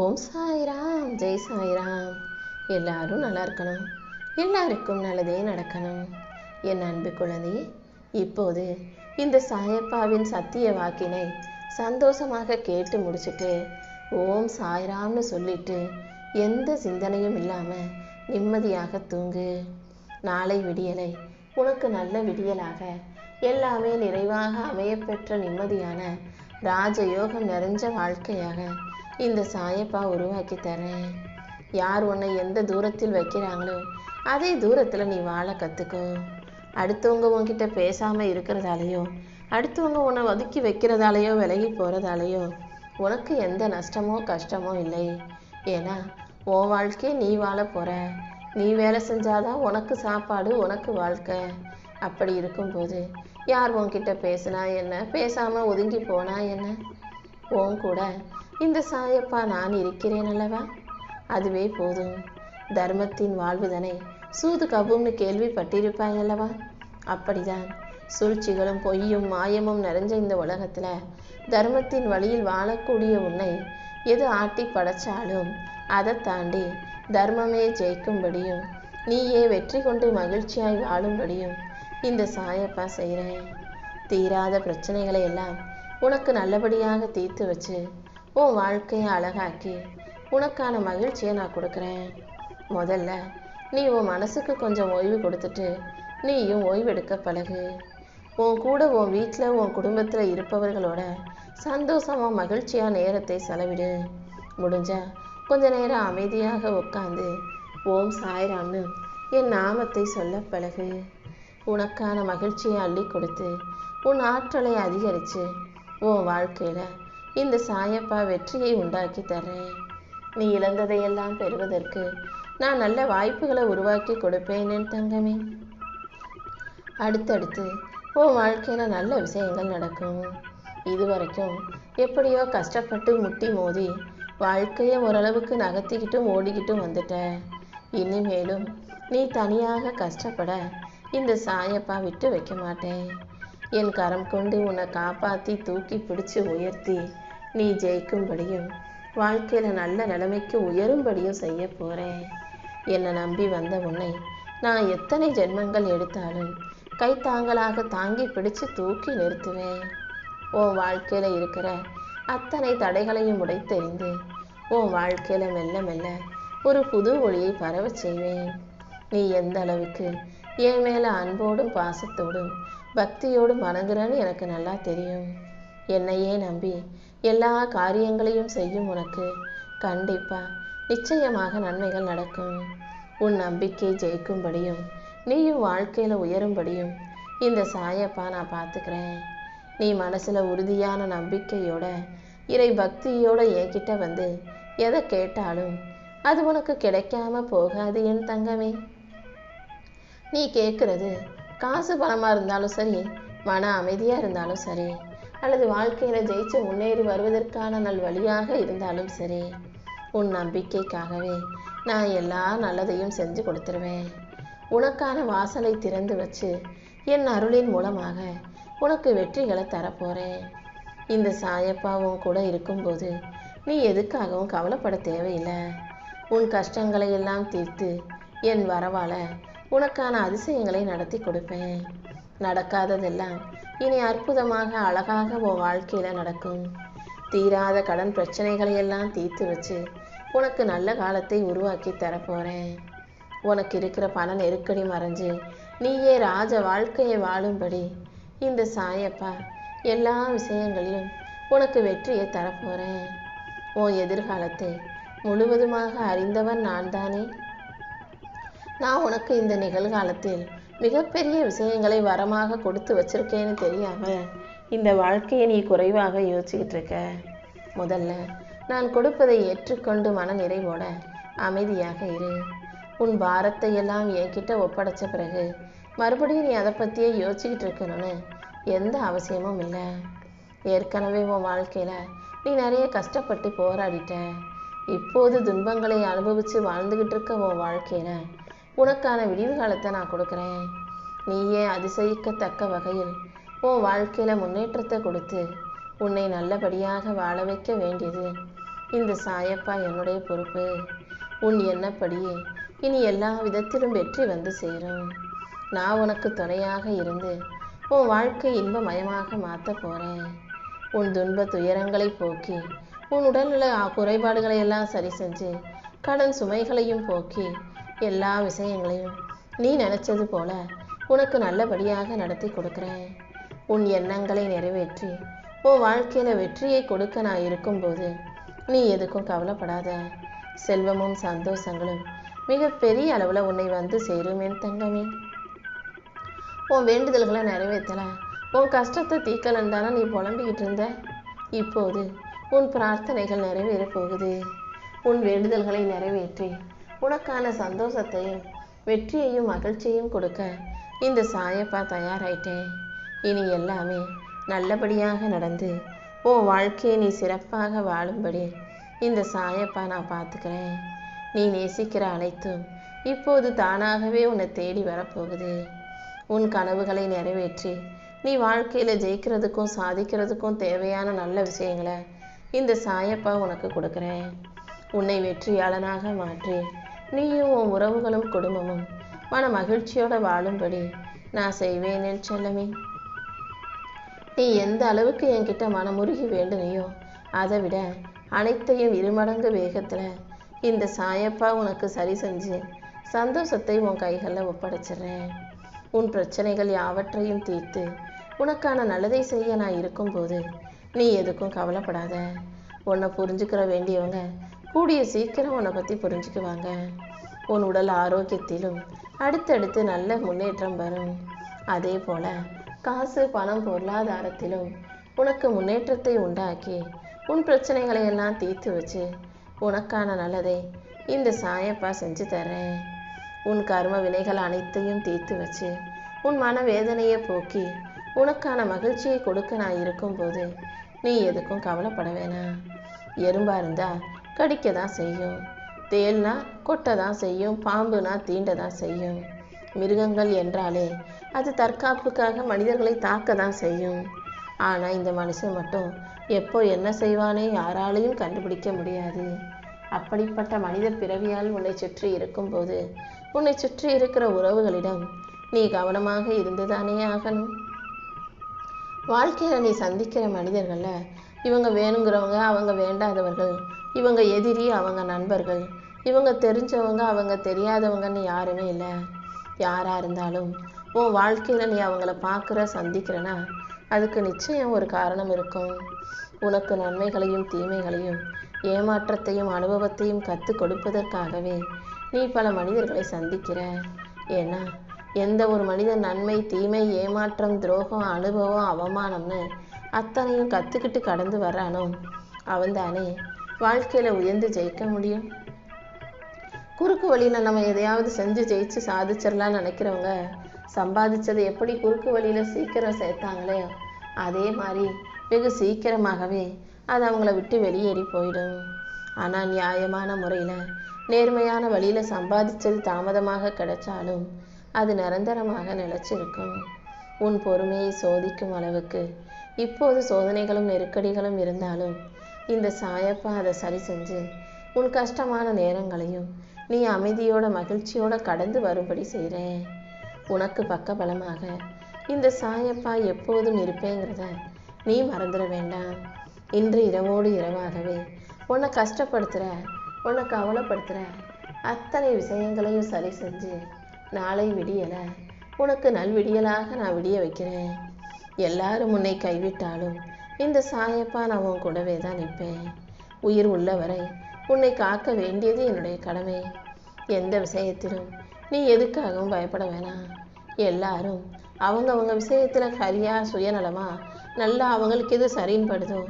ஓம் சாய்ராம், ஜெய் சாய்ராம். எல்லாரும் நல்லா இருக்கணும், எல்லாருக்கும் நல்லதே நடக்கணும். என் அன்பு குழந்தை, இப்போது இந்த சாயப்பாவின் சத்திய வாக்கினை சந்தோஷமாக கேட்டு முடிச்சுட்டு ஓம் சாய்ராம்னு சொல்லிட்டு எந்த சிந்தனையும் இல்லாமல் நிம்மதியாக தூங்கு. நாளை விடியலை உனக்கு நல்ல விடியலாக, எல்லாமே நிறைவாக அமையப்பெற்ற நிம்மதியான ராஜயோகம் நிறைஞ்ச வாழ்க்கையாக இந்த சாயப்பா உருவாக்கி தரேன். யார் உன்னை எந்த தூரத்தில் வைக்கிறாங்களோ அதே தூரத்தில் நீ வாழ கற்றுக்கோ. அடுத்தவங்க உன்கிட்ட பேசாமல் இருக்கிறதாலேயோ, அடுத்தவங்க உன்னை ஒதுக்கி வைக்கிறதாலேயோ, விலகி போகிறதாலேயோ உனக்கு எந்த நஷ்டமோ கஷ்டமோ இல்லை. ஏன்னா உன் வாழ்க்கையை நீ வாழ போகிற. நீ வேலை செஞ்சாதான் உனக்கு சாப்பாடு, உனக்கு வாழ்க்கை. அப்படி இருக்கும்போது யார் உன்கிட்ட பேசினா என்ன, பேசாமல் ஒதுங்கி போனா என்ன? உன் கூட இந்த சாயப்பா நான் இருக்கிறேன் அல்லவா, அதுவே போதும். தர்மத்தின் வாழ்வுதனை சூது கபும்னு கேள்விப்பட்டிருப்பாய் அல்லவா. அப்படிதான் சூழ்ச்சிகளும் பொய்யும் மாயமும் நிறைஞ்ச இந்த உலகத்துல தர்மத்தின் வழியில் வாழக்கூடிய உன்னை எது ஆட்டி படைச்சாலும் அதை தாண்டி தர்மமே ஜெயிக்கும்படியும் நீயே வெற்றி கொண்டு மகிழ்ச்சியாய் வாழும்படியும் இந்த சாயப்பா செய்கிறேன். தீராத பிரச்சனைகளை எல்லாம் உனக்கு நல்லபடியாக தீர்த்து வச்சு உன் வாழ்க்கையை அழகாக்கி உனக்கான மகிழ்ச்சியை நான் கொடுக்குறேன். முதல்ல நீ உன் மனசுக்கு கொஞ்சம் ஓய்வு கொடுத்துட்டு நீயும் ஓய்வெடுக்க பழகு. உன் கூட உன் வீட்டில் உன் குடும்பத்தில் இருப்பவர்களோட சந்தோஷமாக மகிழ்ச்சியாக நேரத்தை செலவிடு. முடிஞ்சா கொஞ்ச நேரம் அமைதியாக உட்காந்து ஓம் சாய்ராம்னு என் நாமத்தை சொல்ல பழகு. உனக்கான மகிழ்ச்சியை அள்ளி கொடுத்து உன் ஆற்றலை அதிகரித்து உன் வாழ்க்கையில் இந்த சாயப்பா வெற்றியை உண்டாக்கி தர்றேன். நீ இழந்ததையெல்லாம் பெறுவதற்கு நான் நல்ல வாய்ப்புகளை உருவாக்கி கொடுப்பேன் என் தங்கமே. அடுத்தடுத்து உன் வாழ்க்கையில் நல்ல விஷயங்கள் நடக்கும். இதுவரைக்கும் எப்படியோ கஷ்டப்பட்டு முட்டி மோதி வாழ்க்கையை ஓரளவுக்கு நகர்த்திக்கிட்டும் ஓடிக்கிட்டும் வந்துட்ட. இனிமேலும் நீ தனியாக கஷ்டப்பட இந்த சாயப்பா விட்டு வைக்க மாட்டேன். என் கரம் கொண்டு உன்னை காப்பாற்றி தூக்கி பிடிச்சு உயர்த்தி நீ ஜெயிக்கும்படியும் வாழ்க்கையில் நல்ல நிலைமைக்கு உயரும்படியும் செய்ய போகிறேன். என்னை நம்பி வந்த உன்னை நான் எத்தனை ஜென்மங்கள் எடுத்தாலும் கைத்தாங்களாக தாங்கி பிடிச்சு தூக்கி நிறுத்துவேன். உன் வாழ்க்கையில் இருக்கிற அத்தனை தடைகளையும் உடைத்தெறிந்து உன் வாழ்க்கையில் மெல்ல மெல்ல ஒரு புது ஒளியை பரவ செய்வேன். நீ எந்த அளவுக்கு என் மேலே அன்போடும் பாசத்தோடும் பக்தியோடும் வணங்குறன்னு எனக்கு நல்லா தெரியும். என்னையே நம்பி எல்லா காரியங்களையும் செய்யும் உனக்கு கண்டிப்பா நிச்சயமாக நன்மைகள் நடக்கும். உன் நம்பிக்கை ஜெயிக்கும்படியும் நீயும் வாழ்க்கையில் உயரும்படியும் இந்த சாயப்பா நான் பார்த்துக்கிறேன். நீ மனசில் உறுதியான நம்பிக்கையோட இறை பக்தியோட என்கிட்ட வந்து எதை கேட்டாலும் அது உனக்கு கிடைக்காம போகாது என் தங்கமே. நீ கேட்குறது காசு பணமாக இருந்தாலும் சரி, மன அமைதியாக இருந்தாலும் சரி, அல்லது வாழ்க்கையில் ஜெயிச்சு முன்னேறி வருவதற்கான நல் வழியாக இருந்தாலும் சரி, உன் நம்பிக்கைக்காகவே நான் எல்லா நல்லதையும் செஞ்சு கொடுத்துருவேன். உனக்கான வாசலை திறந்து வச்சு என் அருளின் மூலமாக உனக்கு வெற்றிகளை தரப்போகிறேன். இந்த சாயப்பாவும் கூட இருக்கும்போது நீ எதுக்காகவும் கவலைப்பட தேவையில்லை. உன் கஷ்டங்களை எல்லாம் தீர்த்து என் வரவால உனக்கான அதிசயங்களை நடத்தி கொடுப்பேன். நடக்காததெல்லாம் இனி அற்புதமாக அழகாக உன் வாழ்க்கையில் நடக்கும். தீராத கடன் பிரச்சனைகளை எல்லாம் தீர்த்து வச்சு உனக்கு நல்ல காலத்தை உருவாக்கி தரப்போகிறேன். உனக்கு இருக்கிற பண நெருக்கடி மறைஞ்சு நீயே ராஜ வாழ்க்கையை வாழும்படி இந்த சாயப்பா எல்லா விஷயங்களிலும் உனக்கு வெற்றியை தரப்போகிறேன். உன் எதிர்காலத்தை முழுவதுமாக அறிந்தவன் நான் தானே. நான் உனக்கு இந்த நிகழ்காலத்தில் மிகப்பெரிய விஷயங்களை வரமாக கொடுத்து வச்சிருக்கேன்னு தெரியாம இந்த வாழ்க்கையை நீ குறைவாக யோசிச்சுக்கிட்டு இருக்க. முதல்ல நான் கொடுப்பதை ஏற்றுக்கொண்டு மன நிறைவோட அமைதியாக இரு. உன் பாரத்தை எல்லாம் என்கிட்ட ஒப்படைச்ச பிறகு மறுபடியும் நீ அதை பற்றியே யோசிச்சுக்கிட்டு இருக்கணும்னு எந்த அவசியமும் இல்லை. ஏற்கனவே உன் வாழ்க்கையில் நீ நிறைய கஷ்டப்பட்டு போராடிட்ட. இப்போது துன்பங்களை அனுபவித்து வாழ்ந்துக்கிட்டு இருக்க உன் வாழ்க்கையில் உனக்கான விடிவு காலத்தை நான் கொடுக்குறேன். நீயே அதிசயிக்கத்தக்க வகையில் உன் வாழ்க்கையில் முன்னேற்றத்தை கொடுத்து உன்னை நல்லபடியாக வாழ வைக்க வேண்டியது இந்த சாயப்பா என்னுடைய பொறுப்பு. உன் எண்ணப்படியே இனி எல்லா விதத்திலும் வெற்றி வந்து சேரும். நான் உனக்கு துணையாக இருந்து உன் வாழ்க்கை இன்பமயமாக மாற்ற போறேன். உன் துன்ப துயரங்களை போக்கி உன் உடல்நல குறைபாடுகளை எல்லாம் சரி செஞ்சு கடன் சுமைகளையும் போக்கி எல்லா விஷயங்களையும் நீ நினைச்சது போல உனக்கு நல்லபடியாக நடத்தி கொடுக்குறேன். உன் எண்ணங்களை நிறைவேற்றி உன் வாழ்க்கையில வெற்றியை கொடுக்க நான் இருக்கும்போது நீ எதுக்கும் கவலைப்படாத. செல்வமும் சந்தோஷங்களும் மிக பெரிய அளவில் உன்னை வந்து சேரும் என் தங்கமே. உன் வேண்டுதல்களை நிறைவேற்றல, உன் கஷ்டத்தை தீர்க்கலன்னு தானே நீ புலம்பிக்கிட்டு இருந்த. இப்போது உன் பிரார்த்தனைகள் நிறைவேற போகுது. உன் வேண்டுதல்களை நிறைவேற்றி உனக்கான சந்தோஷத்தையும் வெற்றியையும் மகிழ்ச்சியையும் கொடுக்க இந்த சாயப்பா தயாராயிட்டேன். இனி எல்லாமே நல்லபடியாக நடந்து உன் வாழ்க்கையை நீ சிறப்பாக வாழும்படி இந்த சாயப்பா நான் பார்த்துக்கிறேன். நீ நேசிக்கிற அனைத்தும் இப்போது தானாகவே உன்னை தேடி வரப்போகுது. உன் கனவுகளை நிறைவேற்றி நீ வாழ்க்கையில் ஜெயிக்கிறதுக்கும் சாதிக்கிறதுக்கும் தேவையான நல்ல விஷயங்களை இந்த சாயப்பா உனக்கு கொடுக்குறேன். உன்னை வெற்றியாளனாக மாற்றி நீயும் உன் உறவுகளும் குடும்பமும் மன மகிழ்ச்சியோடு வாழும்படி நான் செய்வேன் என் செல்லமே. நீ எந்த அளவுக்கு என்கிட்ட மனமுருகி வேண்டுனையோ அதை விட அனைத்தையும் இருமடங்கு வேகத்தில் இந்த சாயப்பா உனக்கு சரி செஞ்சு சந்தோஷத்தை உன் கைகளில் ஒப்படைச்சிடுறேன். உன் பிரச்சனைகள் யாவற்றையும் தீர்த்து உனக்கான நல்லதை செய்ய நான் இருக்கும்போது நீ எதுக்கும் கவலைப்படாத. உன்னை புரிஞ்சுக்கிற வேண்டியவங்க கூடிய சீக்கிரம் உன்னை பற்றி புரிஞ்சுக்குவாங்க. உன் உடல் ஆரோக்கியத்திலும் அடுத்தடுத்து நல்ல முன்னேற்றம் வரும். அதே போல காசு பணம் பொருளாதாரத்திலும் உனக்கு முன்னேற்றத்தை உண்டாக்கி உன் பிரச்சனைகளை எல்லாம் தீர்த்து வச்சு உனக்கான நல்லதை இந்த சாயப்பா செஞ்சு தர்றேன். உன் கர்ம வினைகள் அனைத்தையும் தீர்த்து வச்சு உன் மனவேதனையை போக்கி உனக்கான மகிழ்ச்சியை கொடுக்க நான் இருக்கும்போது நீ எதுக்கும் கவலைப்பட வேணாம். எறும்பா இருந்தா கடிக்க தான் செய்யும், தேல்னா கொட்ட தான் செய்யும், பாம்புனா தீண்ட தான் செய்யும். மிருகங்கள் என்றாலே அது தற்காப்புக்காக மனிதர்களை தாக்க தான் செய்யும். ஆனால் இந்த மனுஷன் மட்டும் எப்போ என்ன செய்வானே யாராலையும் கண்டுபிடிக்க முடியாது. அப்படிப்பட்ட மனித பிறவியால் உன்னை சுற்றி இருக்கும்போது உன்னை சுற்றி இருக்கிற உறவுகளிடம் நீ கவனமாக இருந்துதானே ஆகணும். வாழ்க்கையில் நீ சந்திக்கிற மனிதர்களில் இவங்க வேணுங்கிறவங்க, அவங்க வேண்டாதவர்கள், இவங்க எதிரி, அவங்க நண்பர்கள், இவங்க தெரிஞ்சவங்க, அவங்க தெரியாதவங்கன்னு யாருமே இல்லை. யாராக இருந்தாலும் உன் வாழ்க்கையில் நீ அவங்கள பார்க்குற சந்திக்கிறனா அதுக்கு நிச்சயம் ஒரு காரணம் இருக்கும். உனக்கு நன்மைகளையும் தீமைகளையும் ஏமாற்றத்தையும் அனுபவத்தையும் கற்றுக் கொடுப்பதற்காகவே நீ பல மனிதர்களை சந்திக்கிற. ஏன்னா எந்த ஒரு மனிதன் நன்மை தீமை ஏமாற்றம் துரோகம் அனுபவம் அவமானம்னு அத்தனையும் கற்றுக்கிட்டு கடந்து வர்றானோ அவன்தானே வாழ்க்கையில் உயர்ந்து ஜெயிக்க முடியும். குறுக்கு வழியில் நம்ம எதையாவது செஞ்சு ஜெயிச்சு சாதிச்சிடலான்னு நினைக்கிறவங்க சம்பாதிச்சதை எப்படி குறுக்கு வழியில் சீக்கிரம் சேர்த்தாங்களே அதே மாதிரி வெகு சீக்கிரமாகவே அது அவங்கள விட்டு வெளியேறி போயிடும். ஆனால் நியாயமான முறையில் நேர்மையான வழியில் சம்பாதிச்சது தாமதமாக கிடைச்சாலும் அது நிரந்தரமாக நிலைச்சிருக்கும். உன் பொறுமையை சோதிக்கும் அளவுக்கு இப்போது சோதனைகளும் நெருக்கடிகளும் இருந்தாலும் இந்த சாயப்பா அதை சரி செஞ்சு உன் கஷ்டமான நேரங்களையும் நீ அமைதியோட மகிழ்ச்சியோட கடந்து வரும்படி செய்கிறேன். உனக்கு பக்கபலமாக இந்த சாயப்பா எப்போதும் இருப்பேங்கிறத நீ மறந்துட வேண்டாம். இன்று இரவோடு இரவாகவே உன்னை கஷ்டப்படுத்துகிற உன்னை கவலைப்படுத்துகிற அத்தனை விஷயங்களையும் சரி செஞ்சு நாளை விடியலை உனக்கு நல்விடியலாக நான் விடிய வைக்கிறேன். எல்லாரும் உன்னை கைவிட்டாலும் இந்த சாயப்பா நான் உன் கூடவே தான் நிற்பேன். உயிர் உள்ளவரை உன்னை காக்க வேண்டியது என்னுடைய கடமை. எந்த விஷயத்திலும் நீ எதுக்காகவும் பயப்பட வேணாம். எல்லாரும் அவங்கவங்க விஷயத்தில் சரியாக சுயநலமாக நல்லா அவங்களுக்கு எது சரின்னு படுதோ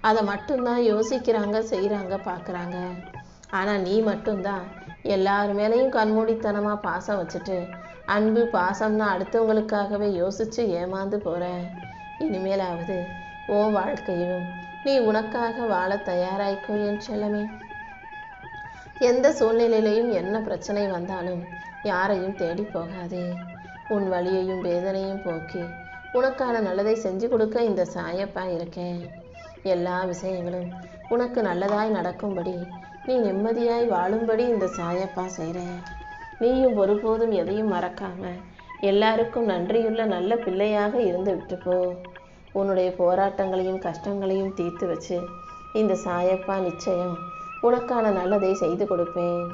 அதை மட்டும்தான் யோசிக்கிறாங்க, செய்கிறாங்க, பார்க்குறாங்க. ஆனால் நீ மட்டும்தான் எல்லார் மேலேயும் கண்மூடித்தனமாக பாசம் வச்சுட்டு அன்பு பாசம்னா அடுத்தவங்களுக்காகவே யோசித்து ஏமாந்து போகிற. இனிமேலாவது ஓ வாழ்க்கையிலும் நீ உனக்காக வாழ தயாராய்க்கோ என் செல்லமே. எந்த சூழ்நிலையிலையும் என்ன பிரச்சனை வந்தாலும் யாரையும் தேடி போகாதே. உன் வலியையும் வேதனையும் போக்கி உனக்கான நல்லதை செஞ்சு கொடுக்க இந்த சாயப்பா இருக்கேன். எல்லா விஷயங்களும் உனக்கு நல்லதாய் நடக்கும்படி நீ நிம்மதியாய் வாழும்படி இந்த சாயப்பா செய்கிறேன். நீயும் ஒருபோதும் எதையும் மறக்காம எல்லாருக்கும் நன்றியுள்ள நல்ல பிள்ளையாக இருந்து விட்டுப்போ. உன்னுடைய போராட்டங்களையும் கஷ்டங்களையும் தீர்த்து வச்சு இந்த சாயப்பா நிச்சயம் உனக்கான நல்லதை செய்து கொடுப்பேன்.